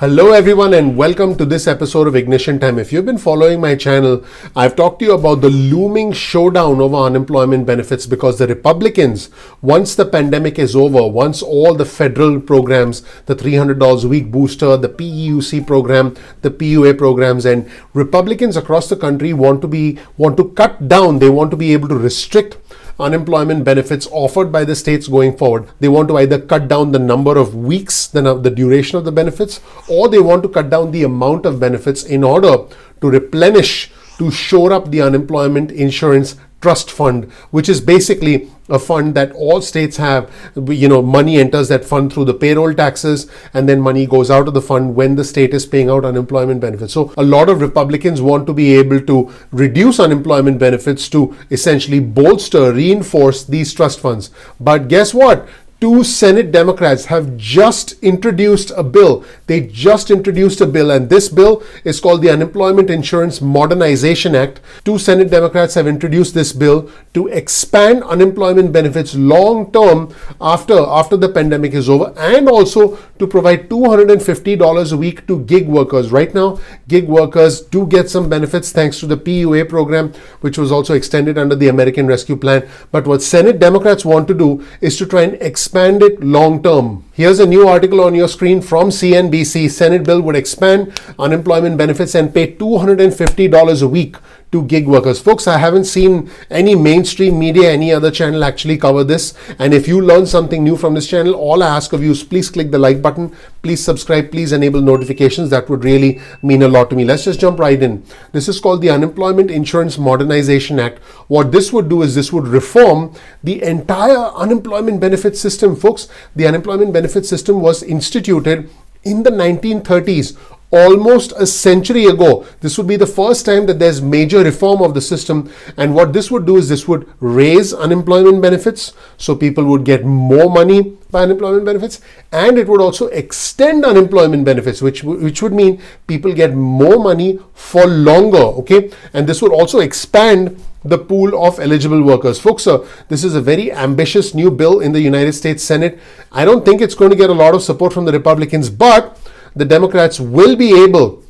Hello everyone and welcome to this episode of Ignition Time. If you've been following my channel, I've talked to you about the looming showdown over unemployment benefits because the Republicans, once the pandemic is over, once all the federal programs, the $300 a week booster, the PEUC program, the PUA programs, and Republicans across the country want to cut down, they want to be able to restrict unemployment benefits offered by the states going forward. They want to either cut down the number of weeks, the duration of the benefits, or they want to cut down the amount of benefits in order to replenish, to shore up the unemployment insurance trust fund, which is basically a fund that all states have. Money enters that fund through the payroll taxes, and then money goes out of the fund when the state is paying out unemployment benefits. So a lot of Republicans want to be able to reduce unemployment benefits to essentially bolster, reinforce these trust funds. But guess what? Two Senate Democrats have just introduced a bill. They just introduced a bill, and this bill is called the Unemployment Insurance Modernization Act. Two Senate Democrats have introduced this bill to expand unemployment benefits long term after the pandemic is over, and also to provide $250 a week to gig workers. Right now, gig workers do get some benefits thanks to the PUA program, which was also extended under the American Rescue Plan. But what Senate Democrats want to do is to try and expand it long term. Here's a new article on your screen from CNBC. Senate bill would expand unemployment benefits and pay $250 a week to gig workers. Folks, I haven't seen any mainstream media, any other channel actually cover this. And if you learn something new from this channel, all I ask of you is please click the like button, please subscribe, please enable notifications. That would really mean a lot to me. Let's just jump right in. This is called the Unemployment Insurance Modernization Act. What this would do is this would reform the entire unemployment benefit system. Folks, the unemployment benefit system was instituted in the 1930s. Almost a century ago. This would be the first time that there's major reform of the system. And what this would do is this would raise unemployment benefits, so people would get more money by unemployment benefits, and it would also extend unemployment benefits, which would mean people get more money for longer. Okay, and this would also expand the pool of eligible workers. Folks, this is a very ambitious new bill in the United States Senate. I don't think it's going to get a lot of support from the Republicans, but the Democrats will be able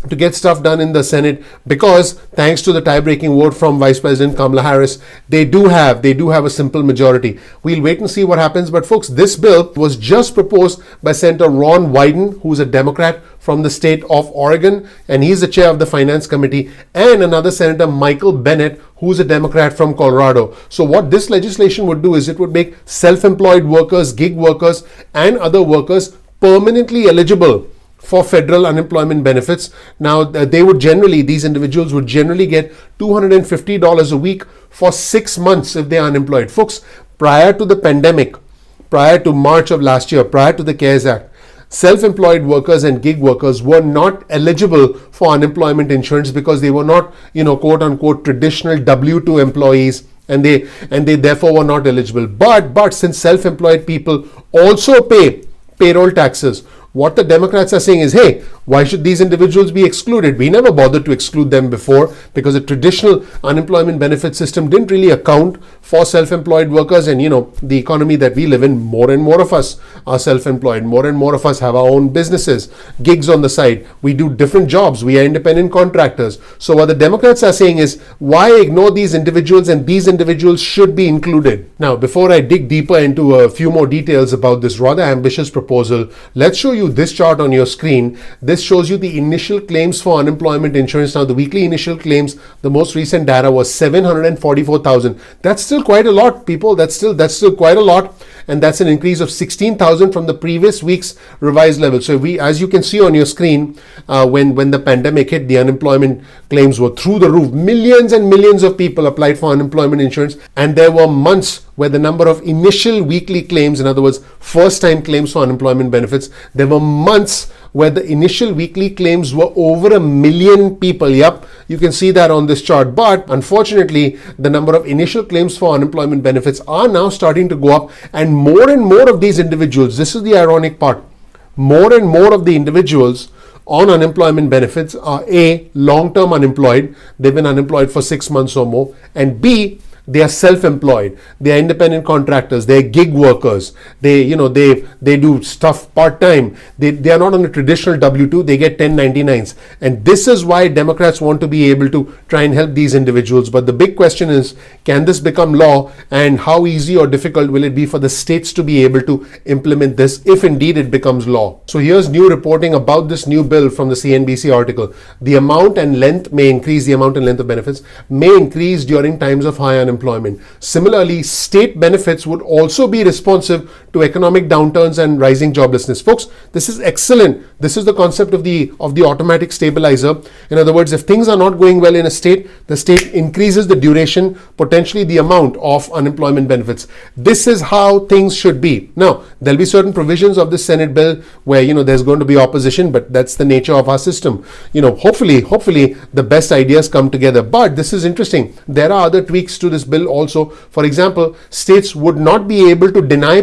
to get stuff done in the Senate because thanks to the tie-breaking vote from Vice President Kamala Harris, they do have a simple majority. We'll wait and see what happens. But folks, this bill was just proposed by Senator Ron Wyden, who's a Democrat from the state of Oregon, and he's the chair of the Finance Committee, and another Senator Michael Bennet, who's a Democrat from Colorado. So what this legislation would do is it would make self-employed workers, gig workers, and other workers permanently eligible for federal unemployment benefits. Now, these individuals would generally get $250 a week for 6 months if they are unemployed. Folks, prior to the pandemic, prior to March of last year, prior to the CARES Act, self-employed workers and gig workers were not eligible for unemployment insurance because they were not, quote unquote, traditional W-2 employees, and they therefore were not eligible. But since self-employed people also pay payroll taxes, what the Democrats are saying is, hey, why should these individuals be excluded? We never bothered to exclude them before because the traditional unemployment benefit system didn't really account for self-employed workers. And the economy that we live in, more and more of us are self-employed. More and more of us have our own businesses, gigs on the side. We do different jobs. We are independent contractors. So what the Democrats are saying is, why ignore these individuals, and these individuals should be included. Now, before I dig deeper into a few more details about this rather ambitious proposal, let's show you this chart on your screen. This shows you the initial claims for unemployment insurance. Now, the weekly initial claims, the most recent data was 744,000. That's still quite a lot, people. That's still quite a lot, and that's an increase of 16,000 from the previous week's revised level. So as you can see on your screen, when the pandemic hit, the unemployment claims were through the roof. Millions and millions of people applied for unemployment insurance, and there were months where the number of initial weekly claims, in other words, first-time claims for unemployment benefits, there were months where the initial weekly claims were over 1 million people. Yep, you can see that on this chart. But unfortunately, the number of initial claims for unemployment benefits are now starting to go up, and more of these individuals, this is the ironic part, more and more of the individuals on unemployment benefits are A, long-term unemployed, they've been unemployed for 6 months or more, and B, they are self-employed, they are independent contractors, they are gig workers, they do stuff part-time, they are not on a traditional W-2, they get 1099s. And this is why Democrats want to be able to try and help these individuals. But the big question is, can this become law, and how easy or difficult will it be for the states to be able to implement this if indeed it becomes law? So here's new reporting about this new bill from the CNBC article. The amount and length may increase, the amount and length of benefits may increase during times of high unemployment. Similarly, state benefits would also be responsive to economic downturns and rising joblessness. Folks, this is excellent. This is the concept of the automatic stabilizer. In other words, if things are not going well in a state, the state increases the duration, potentially the amount of unemployment benefits. This is how things should be. Now, there'll be certain provisions of the Senate bill where there's going to be opposition, but that's the nature of our system. Hopefully the best ideas come together. But this is interesting. There are other tweaks to this bill also. For example, states would not be able to deny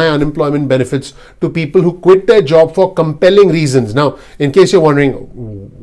unemployment benefits to people who quit their job for compelling reasons. Now, in case you're wondering,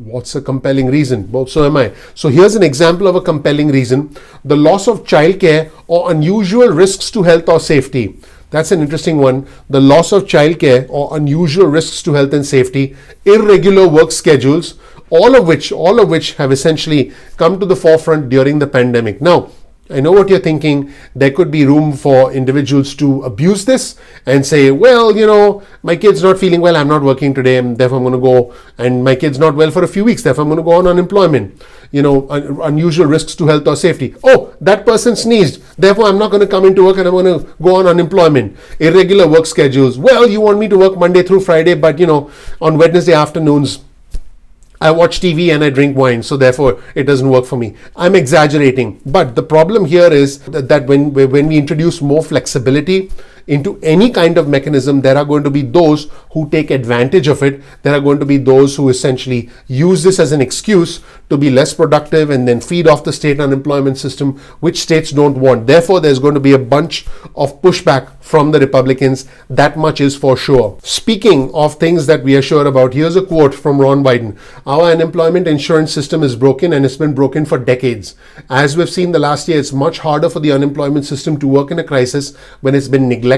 what's a compelling reason? Well, so am I. So here's an example of a compelling reason: the loss of childcare or unusual risks to health or safety. That's an interesting one. The loss of childcare or unusual risks to health and safety, irregular work schedules, all of which have essentially come to the forefront during the pandemic. Now, I know what you're thinking. There could be room for individuals to abuse this and say, well, my kid's not feeling well, I'm not working today, and therefore I'm going to go, and my kid's not well for a few weeks, therefore I'm going to go on unemployment. Unusual risks to health or safety. Oh, that person sneezed, therefore I'm not going to come into work and I'm going to go on unemployment. Irregular work schedules. Well, you want me to work Monday through Friday, but on Wednesday afternoons, I watch TV and I drink wine, so therefore it doesn't work for me. I'm exaggerating. But the problem here is that when we introduce more flexibility into any kind of mechanism, there are going to be those who take advantage of it. There are going to be those who essentially use this as an excuse to be less productive and then feed off the state unemployment system, which states don't want. Therefore, there's going to be a bunch of pushback from the Republicans. That much is for sure. Speaking of things that we are sure about, here's a quote from Ron Wyden. Our unemployment insurance system is broken, and it's been broken for decades. As we've seen the last year, it's much harder for the unemployment system to work in a crisis when it's been neglected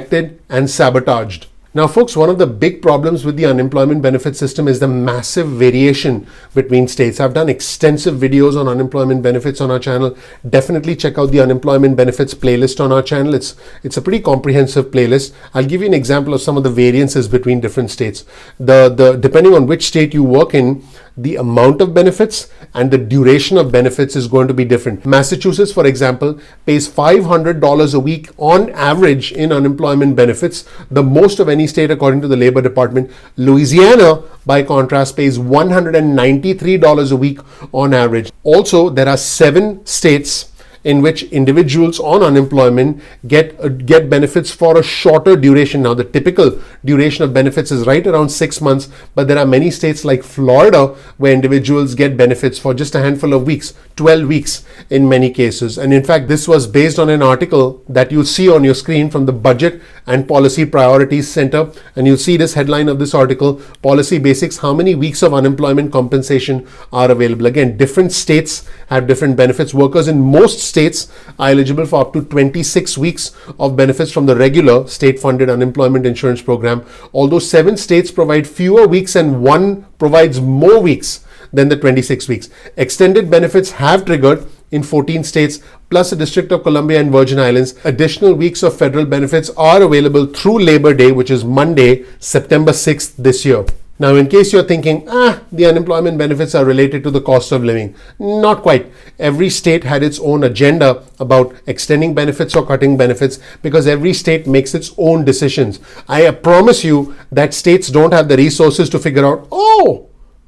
and sabotaged. Now, folks, one of the big problems with the unemployment benefit system is the massive variation between states. I've done extensive videos on unemployment benefits on our channel. Definitely check out the unemployment benefits playlist on our channel. It's a pretty comprehensive playlist. I'll give you an example of some of the variances between different states. Depending on which state you work in, the amount of benefits and the duration of benefits is going to be different. Massachusetts, for example, pays $500 a week on average in unemployment benefits, the most of any state according to the Labor Department. Louisiana, by contrast, pays $193 a week on average. Also, there are 7 states in which individuals on unemployment get benefits for a shorter duration. Now, the typical duration of benefits is right around 6 months, but there are many states like Florida where individuals get benefits for just a handful of weeks, 12 weeks in many cases. And in fact, this was based on an article that you'll see on your screen from the Budget and Policy Priorities Center. And you'll see this headline of this article: Policy Basics, how many weeks of unemployment compensation are available? Again, different states have different benefits. Workers in most states are eligible for up to 26 weeks of benefits from the regular state-funded unemployment insurance program, although 7 states provide fewer weeks and 1 provides more weeks than the 26 weeks. Extended benefits have triggered in 14 states, plus the District of Columbia and Virgin Islands. Additional weeks of federal benefits are available through Labor Day, which is Monday, September 6th this year. Now, in case you're thinking, the unemployment benefits are related to the cost of living. Not quite. Every state had its own agenda about extending benefits or cutting benefits because every state makes its own decisions. I promise you that states don't have the resources to figure out,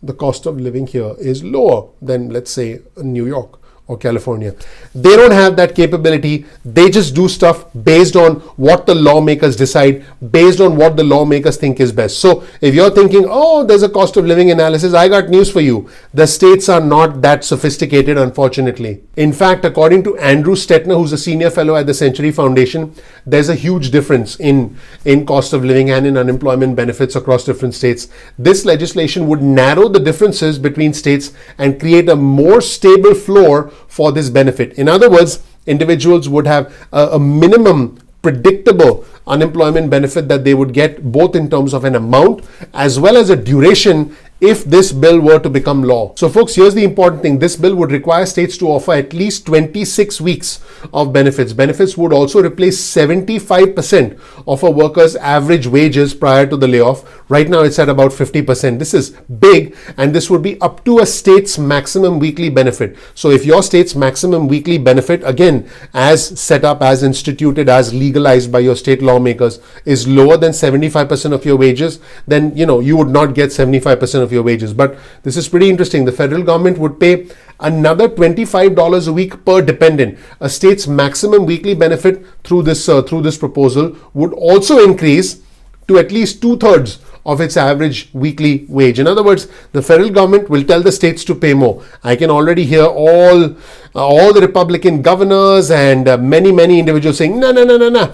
the cost of living here is lower than, let's say, New York or California. They don't have that capability. They just do stuff based on what the lawmakers decide, based on what the lawmakers think is best. So if you're thinking, there's a cost of living analysis, I got news for you. The states are not that sophisticated, unfortunately. In fact, according to Andrew Stetner, who's a senior fellow at the Century Foundation, there's a huge difference in cost of living and in unemployment benefits across different states. This legislation would narrow the differences between states and create a more stable floor for this benefit. In other words, individuals would have a minimum predictable unemployment benefit that they would get, both in terms of an amount as well as a duration, if this bill were to become law. So folks, here's the important thing. This bill would require states to offer at least 26 weeks of benefits. Benefits would also replace 75% of a worker's average wages prior to the layoff. Right now it's at about 50%. This is big, and this would be up to a state's maximum weekly benefit. So if your state's maximum weekly benefit, again, as set up, as instituted, as legalized by your state lawmakers, is lower than 75% of your wages, then you would not get 75% of your wages. But this is pretty interesting. The federal government would pay another $25 a week per dependent. A state's maximum weekly benefit through this proposal would also increase to at least 2/3 of its average weekly wage. In other words, the federal government will tell the states to pay more. I can already hear all the Republican governors and many individuals saying, no,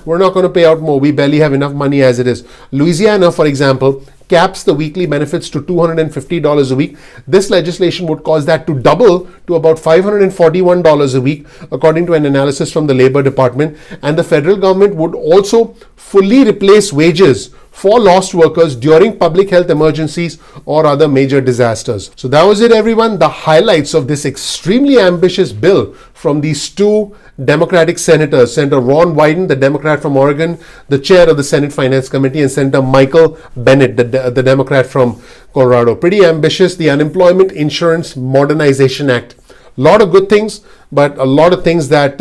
we're not going to pay out more. We barely have enough money as it is. Louisiana, for example, caps the weekly benefits to $250 a week. This legislation would cause that to double to about $541 a week, according to an analysis from the Labor Department. And the federal government would also fully replace wages for lost workers during public health emergencies or other major disasters. So that was it, everyone. The highlights of this extremely ambitious bill from these two Democratic senators, Senator Ron Wyden, the Democrat from Oregon, the chair of the Senate Finance Committee, and Senator Michael Bennet, the Democrat from Colorado. Pretty ambitious. The Unemployment Insurance Modernization Act. A lot of good things, but a lot of things that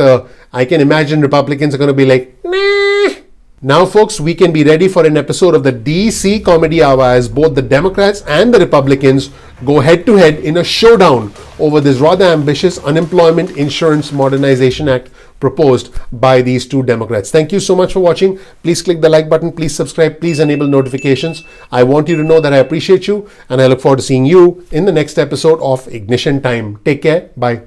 I can imagine Republicans are going to be like, nah. Now, folks, we can be ready for an episode of the DC Comedy Hour as both the Democrats and the Republicans go head-to-head in a showdown over this rather ambitious Unemployment Insurance Modernization Act proposed by these two Democrats. Thank you so much for watching. Please click the like button. Please subscribe. Please enable notifications. I want you to know that I appreciate you, and I look forward to seeing you in the next episode of Ignition Time. Take care. Bye.